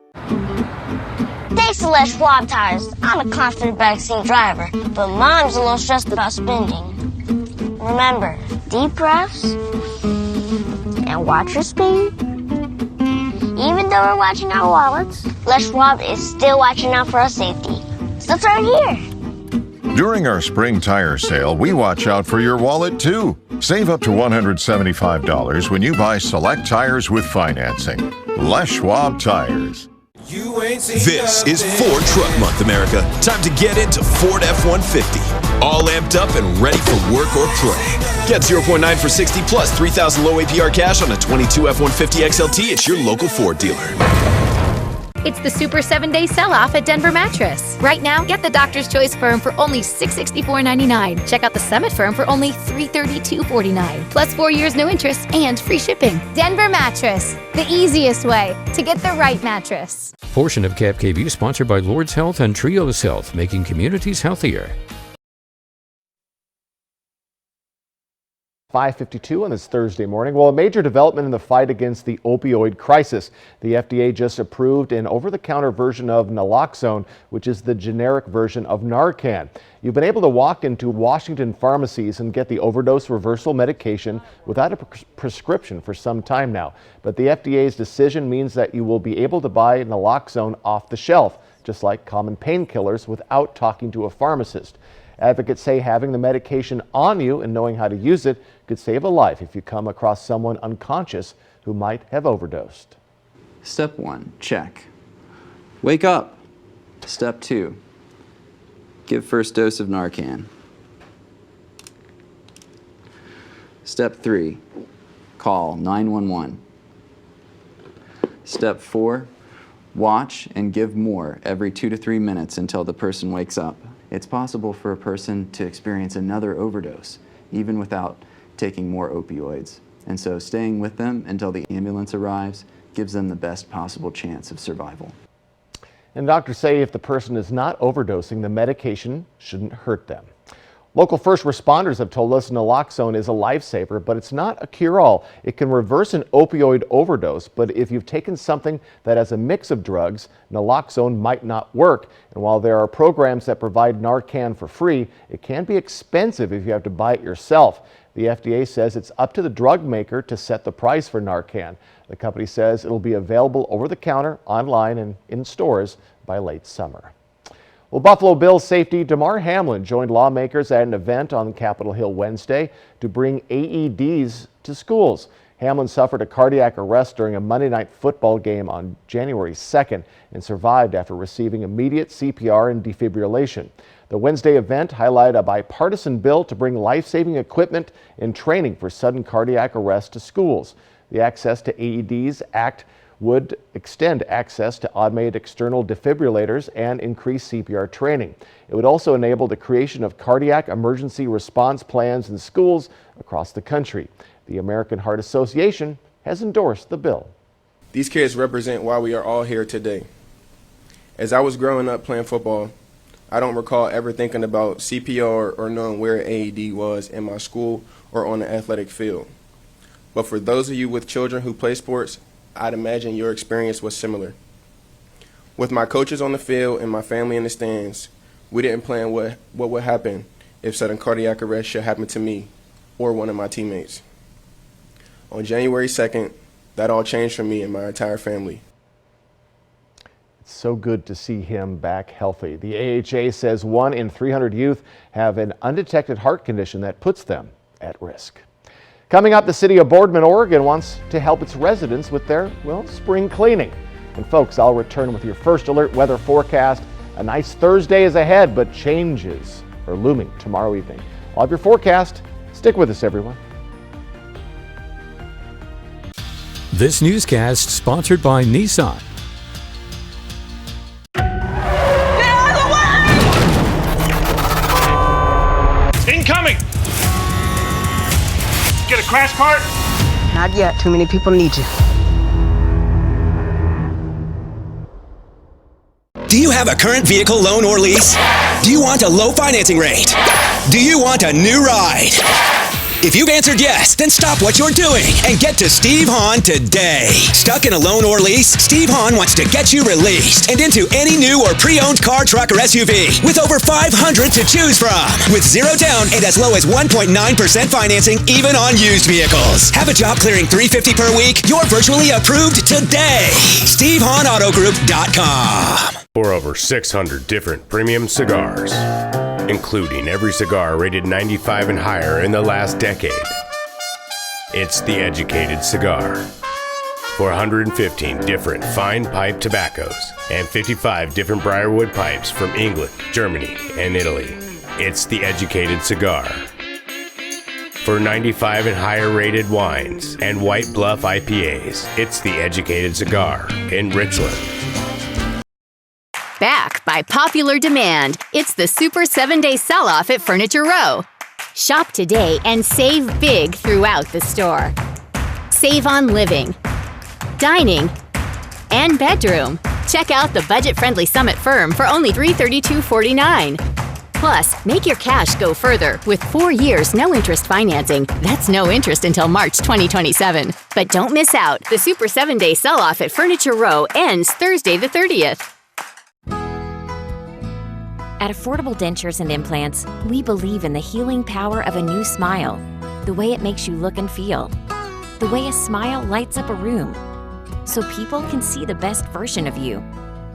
Thanks to Les Schwab Tires, I'm a confident backseat driver, but Mom's a little stressed about spending. Remember, deep breaths and watch your speed. Even though we're watching our wallets, Les Schwab is still watching out for our safety. So turn here. During our spring tire sale, we watch out for your wallet too. Save up to $175 when you buy select tires with financing. Les Schwab Tires. This is Ford Truck Month, America. Time to get into Ford F-150. All amped up and ready for work or play. Get 0.9 for 60 plus 3,000 low APR cash on a 22 F-150 XLT at your local Ford dealer. It's the Super 7-Day Sell-Off at Denver Mattress. Right now, get the Doctor's Choice Firm for only $664.99. Check out the Summit Firm for only $332.49. Plus 4 years no interest and free shipping. Denver Mattress, the easiest way to get the right mattress. Portion of Cap KView sponsored by Lord's Health and Trios Health, making communities healthier. 5:52 on this Thursday morning. Well, a major development in the fight against the opioid crisis. The FDA just approved an over-the-counter version of naloxone, which is the generic version of Narcan. You've been able to walk into Washington pharmacies and get the overdose reversal medication without a prescription for some time now. But the FDA's decision means that you will be able to buy naloxone off the shelf, just like common painkillers, without talking to a pharmacist. Advocates say having the medication on you and knowing how to use it could save a life if you come across someone unconscious who might have overdosed. Step 1, check. Wake up. Step 2, give first dose of Narcan. Step 3, call 911. Step 4, watch and give more every 2 to 3 minutes until the person wakes up. It's possible for a person to experience another overdose, even without taking more opioids. And so staying with them until the ambulance arrives gives them the best possible chance of survival. And doctors say if the person is not overdosing, the medication shouldn't hurt them. Local first responders have told us naloxone is a lifesaver, but it's not a cure-all. It can reverse an opioid overdose, but if you've taken something that has a mix of drugs, naloxone might not work. And while there are programs that provide Narcan for free, it can be expensive if you have to buy it yourself. The FDA says it's up to the drug maker to set the price for Narcan. The company says it'll be available over the counter, online, and in stores by late summer. Well, Buffalo Bills safety Damar Hamlin joined lawmakers at an event on Capitol Hill Wednesday to bring AEDs to schools. Hamlin suffered a cardiac arrest during a Monday Night Football game on January 2nd and survived after receiving immediate CPR and defibrillation. The Wednesday event highlighted a bipartisan bill to bring life-saving equipment and training for sudden cardiac arrest to schools. The Access to AEDs Act would extend access to automated external defibrillators and increase CPR training. It would also enable the creation of cardiac emergency response plans in schools across the country. The American Heart Association has endorsed the bill. These kids represent why we are all here today. As I was growing up playing football, I don't recall ever thinking about CPR or knowing where an AED was in my school or on the athletic field. But for those of you with children who play sports, I'd imagine your experience was similar. With my coaches on the field and my family in the stands, we didn't plan what would happen if sudden cardiac arrest should happen to me or one of my teammates. On January 2nd, that all changed for me and my entire family. It's so good to see him back healthy. The AHA says 1 in 300 youth have an undetected heart condition that puts them at risk. Coming up, the city of Boardman, Oregon wants to help its residents with their, spring cleaning. And folks, I'll return with your first alert weather forecast. A nice Thursday is ahead, but changes are looming tomorrow evening. I'll have your forecast. Stick with us, everyone. This newscast sponsored by Nissan. Incoming! Get a crash cart? Not yet. Too many people need you. Do you have a current vehicle loan or lease? Do you want a low financing rate? Do you want a new ride? If you've answered yes, then stop what you're doing and get to Steve Hahn today. Stuck in a loan or lease? Steve Hahn wants to get you released and into any new or pre-owned car, truck, or SUV with over 500 to choose from. With zero down and as low as 1.9% financing even on used vehicles. Have a job clearing $350 per week? You're virtually approved today. SteveHahnAutoGroup.com. For over 600 different premium cigars, including every cigar rated 95 and higher in the last decade. It's The Educated Cigar. For 115 different fine pipe tobaccos and 55 different Briarwood pipes from England, Germany, and Italy. It's The Educated Cigar. For 95 and higher rated wines and White Bluff IPAs, it's The Educated Cigar in Richland. Back by popular demand, it's the Super 7-Day Sell-Off at Furniture Row. Shop today and save big throughout the store. Save on living, dining, and bedroom. Check out the budget-friendly Summit Firm for only $332.49. Plus, make your cash go further with 4 years no-interest financing. That's no interest until March 2027. But don't miss out. The Super 7-Day Sell-Off at Furniture Row ends Thursday the 30th. At Affordable Dentures and Implants, we believe in the healing power of a new smile, the way it makes you look and feel, the way a smile lights up a room, so people can see the best version of you,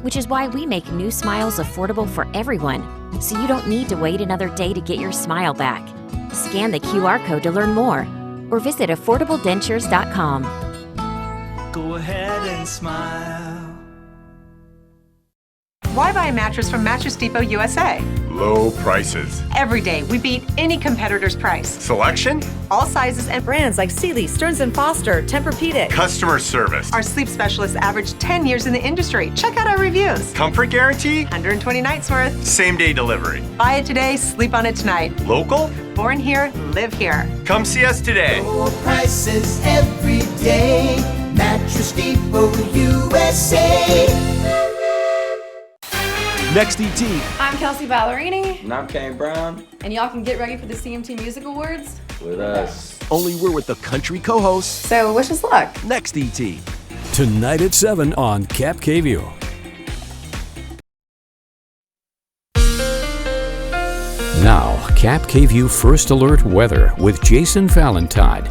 which is why we make new smiles affordable for everyone, so you don't need to wait another day to get your smile back. Scan the QR code to learn more, or visit AffordableDentures.com. Go ahead and smile. Why buy a mattress from Mattress Depot USA? Low prices. Every day, we beat any competitor's price. Selection? All sizes and brands like Sealy, Stearns & Foster, Tempur-Pedic. Customer service. Our sleep specialists average 10 years in the industry. Check out our reviews. Comfort guarantee? 120 nights worth. Same day delivery. Buy it today, sleep on it tonight. Local? Born here, live here. Come see us today. Low prices every day. Mattress Depot USA. Next ET. I'm Kelsey Ballerini. And I'm Kane Brown. And y'all can get ready for the CMT Music Awards with us. Only we're with the country co-hosts. So wish us luck. Next ET. Tonight at 7 on Cap KView. Now, Cap KView First Alert Weather with Jason Valentine.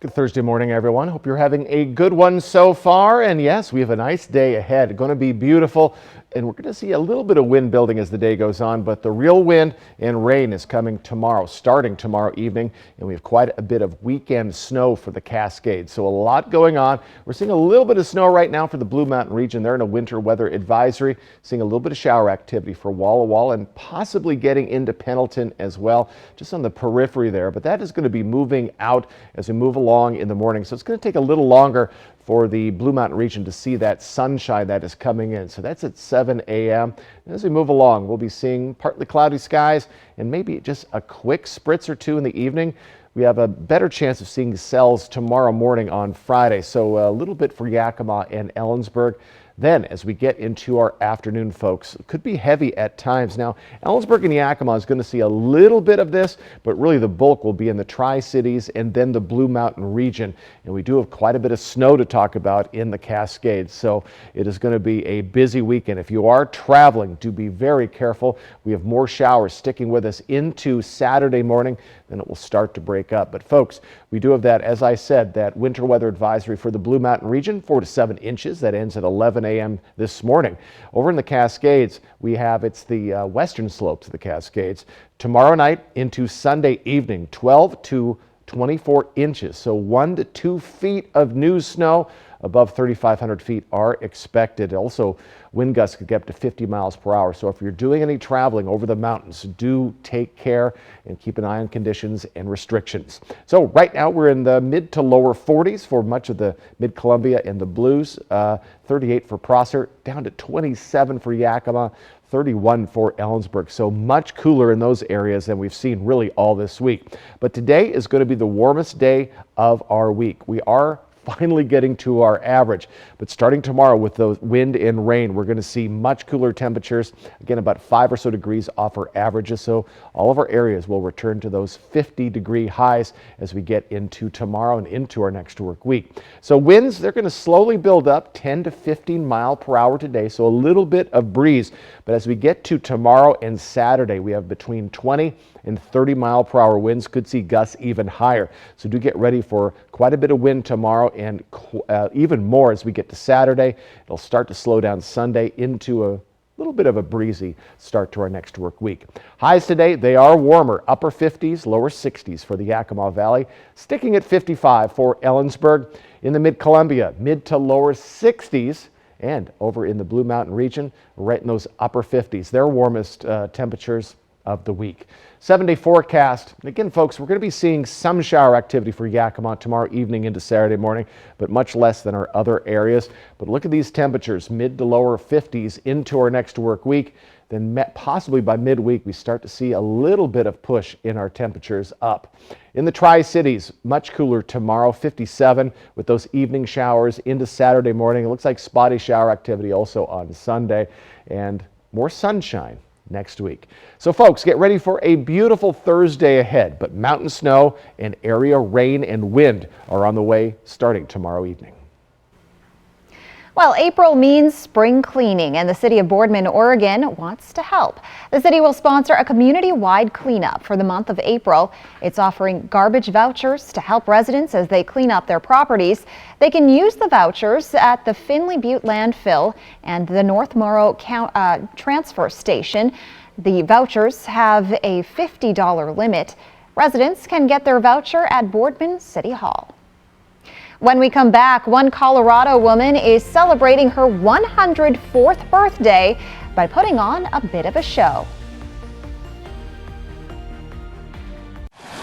Good Thursday morning, everyone. Hope you're having a good one so far. And yes, we have a nice day ahead. Going to be beautiful. and we're going to see a little bit of wind building as the day goes on, but the real wind and rain is coming tomorrow, starting tomorrow evening, and we have quite a bit of weekend snow for the Cascades. So a lot going on. We're seeing a little bit of snow right now for the Blue Mountain region. They're in a winter weather advisory, seeing a little bit of shower activity for Walla Walla and possibly getting into Pendleton as well, just on the periphery there. But that is going to be moving out as we move along in the morning. So it's going to take a little longer for the Blue Mountain region to see that sunshine that is coming in. So that's at 7 a.m. And as we move along, we'll be seeing partly cloudy skies and maybe just a quick spritz or two in the evening. We have a better chance of seeing cells tomorrow morning on Friday. So a little bit for Yakima and Ellensburg. Then, as we get into our afternoon, folks, it could be heavy at times. Now, Ellensburg and Yakima is going to see a little bit of this, but really the bulk will be in the Tri-Cities and then the Blue Mountain region. And we do have quite a bit of snow to talk about in the Cascades, so it is going to be a busy weekend. If you are traveling, do be very careful. We have more showers sticking with us into Saturday morning, then it will start to break up. But folks, we do have that, as I said, that winter weather advisory for the Blue Mountain region, 4 to 7 inches. That ends at 11 a.m. this morning. Over in the Cascades, we have, it's the western slopes of the Cascades. Tomorrow night into Sunday evening, 12 to 24 inches. So 1 to 2 feet of new snow above 3,500 feet are expected. Also, wind gusts could get up to 50 miles per hour. So if you're doing any traveling over the mountains, do take care and keep an eye on conditions and restrictions. So right now we're in the mid to lower 40s for much of the Mid-Columbia and the Blues. 38 for Prosser, down to 27 for Yakima, 31 for Ellensburg. So much cooler in those areas than we've seen really all this week. But today is going to be the warmest day of our week. We are finally getting to our average. But starting tomorrow with the wind and rain, we're going to see much cooler temperatures. Again, about 5 or so degrees off our averages. So all of our areas will return to those 50-degree highs as we get into tomorrow and into our next work week. So winds, they're going to slowly build up 10 to 15 mile per hour today. So a little bit of breeze. But as we get to tomorrow and Saturday, we have between 20 and 30 mile per hour winds, could see gusts even higher. So do get ready for quite a bit of wind tomorrow and even more as we get to Saturday. It'll start to slow down Sunday into a little bit of a breezy start to our next work week. Highs today, they are warmer, upper 50s, lower 60s for the Yakima Valley, sticking at 55 for Ellensburg. In the Mid-Columbia, mid to lower 60s. And over in the Blue Mountain region, right in those upper 50s, their warmest temperatures of the week. 7-day forecast. Again, folks, we're going to be seeing some shower activity for Yakima tomorrow evening into Saturday morning, but much less than our other areas. But look at these temperatures, mid to lower 50s into our next work week. Then possibly by midweek, we start to see a little bit of push in our temperatures up. In the Tri-Cities, much cooler tomorrow, 57 with those evening showers into Saturday morning. It looks like spotty shower activity also on Sunday and more sunshine next week. So folks, get ready for a beautiful Thursday ahead, but mountain snow and area rain and wind are on the way starting tomorrow evening. Well, April means spring cleaning, and the city of Boardman, Oregon wants to help. The city will sponsor a community-wide cleanup for the month of April. It's offering garbage vouchers to help residents as they clean up their properties. They can use the vouchers at the Finley Butte landfill and the North Morrow transfer station. The vouchers have a $50 limit. Residents can get their voucher at Boardman City Hall. When we come back, one Colorado woman is celebrating her 104th birthday by putting on a bit of a show.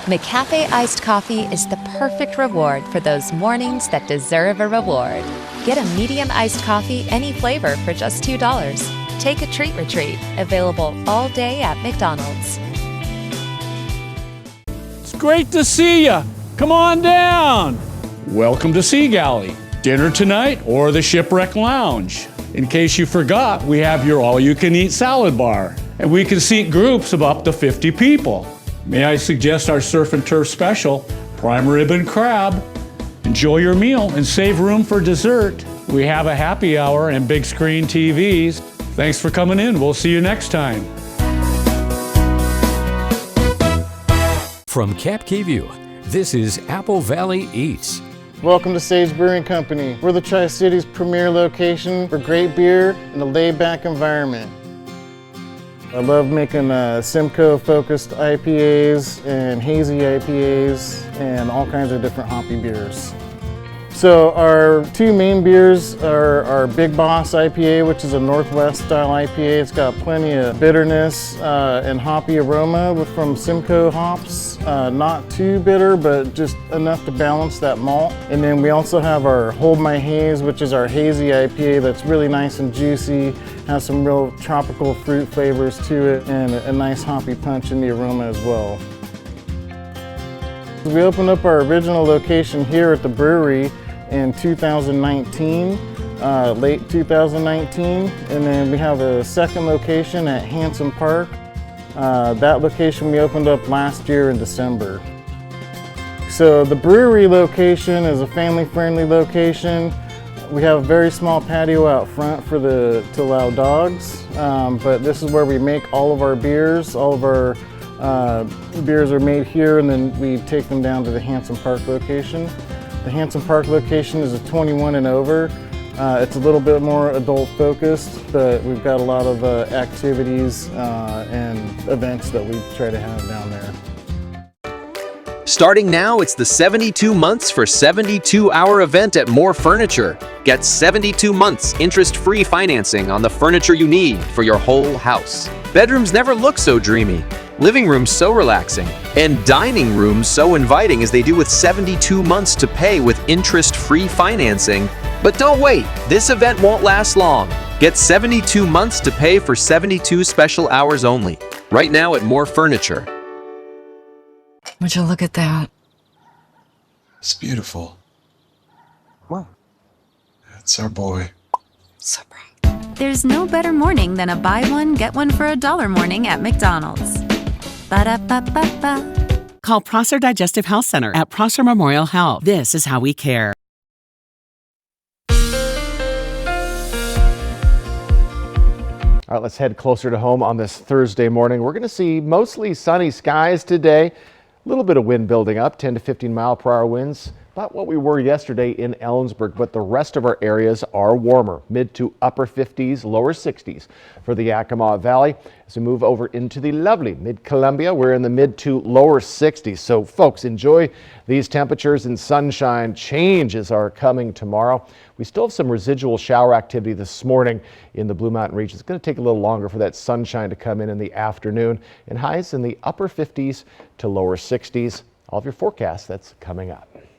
McCafe iced coffee is the perfect reward for those mornings that deserve a reward. Get a medium iced coffee, any flavor, for just $2. Take a treat retreat, available all day at McDonald's. It's great to see you. Come on down. Welcome to Sea Galley. Dinner tonight or the Shipwreck Lounge. In case you forgot, we have your all-you-can-eat salad bar, and we can seat groups of up to 50 people. May I suggest our surf and turf special, prime rib and crab. Enjoy your meal and save room for dessert. We have a happy hour and big screen TVs. Thanks for coming in. We'll see you next time. From Cap Cay View, this is Apple Valley Eats. Welcome to Sage Brewing Company. We're the Tri-Cities premier location for great beer and a laid-back environment. I love making Simcoe-focused IPAs and hazy IPAs and all kinds of different hoppy beers. So our two main beers are our Big Boss IPA, which is a Northwest style IPA. It's got plenty of bitterness and hoppy aroma from Simcoe hops. Not too bitter, but just enough to balance that malt. And then we also have our Hold My Haze, which is our hazy IPA that's really nice and juicy, has some real tropical fruit flavors to it, and a nice hoppy punch in the aroma as well. We opened up our original location here at the brewery in 2019, late 2019, and then we have a second location at Hanson Park. That location we opened up last year in December. So the brewery location is a family-friendly location. We have a very small patio out front to allow dogs, but this is where we make all of our beers. All of our beers are made here, and then we take them down to the Hanson Park location. The Hanson Park location is a 21 and over. It's a little bit more adult focused, but we've got a lot of activities and events that we try to have down there. Starting now, it's the 72 months for 72-hour event at More Furniture. Get 72 months interest-free financing on the furniture you need for your whole house. Bedrooms never look so dreamy, living rooms so relaxing, and dining rooms so inviting as they do with 72 months to pay with interest-free financing. But don't wait, this event won't last long. Get 72 months to pay for 72 special hours only. Right now at More Furniture. Would you look at that? It's beautiful. Wow. It's our boy. So proud. There's no better morning than a buy one, get one for $1 morning at McDonald's. Ba-da-ba-ba-ba. Call Prosser Digestive Health Center at Prosser Memorial Health. This is how we care. All right, let's head closer to home on this Thursday morning. We're going to see mostly sunny skies today. A little bit of wind building up, 10 to 15 mile per hour winds. About what we were yesterday in Ellensburg, but the rest of our areas are warmer, mid to upper 50s, lower 60s for the Yakima Valley. As we move over into the lovely mid-Columbia, we're in the mid to lower 60s. So folks, enjoy these temperatures, and sunshine. Changes are coming tomorrow. We still have some residual shower activity this morning in the Blue Mountain region. It's going to take a little longer for that sunshine to come in the afternoon, and highs in the upper 50s to lower 60s. All of your forecasts, that's coming up.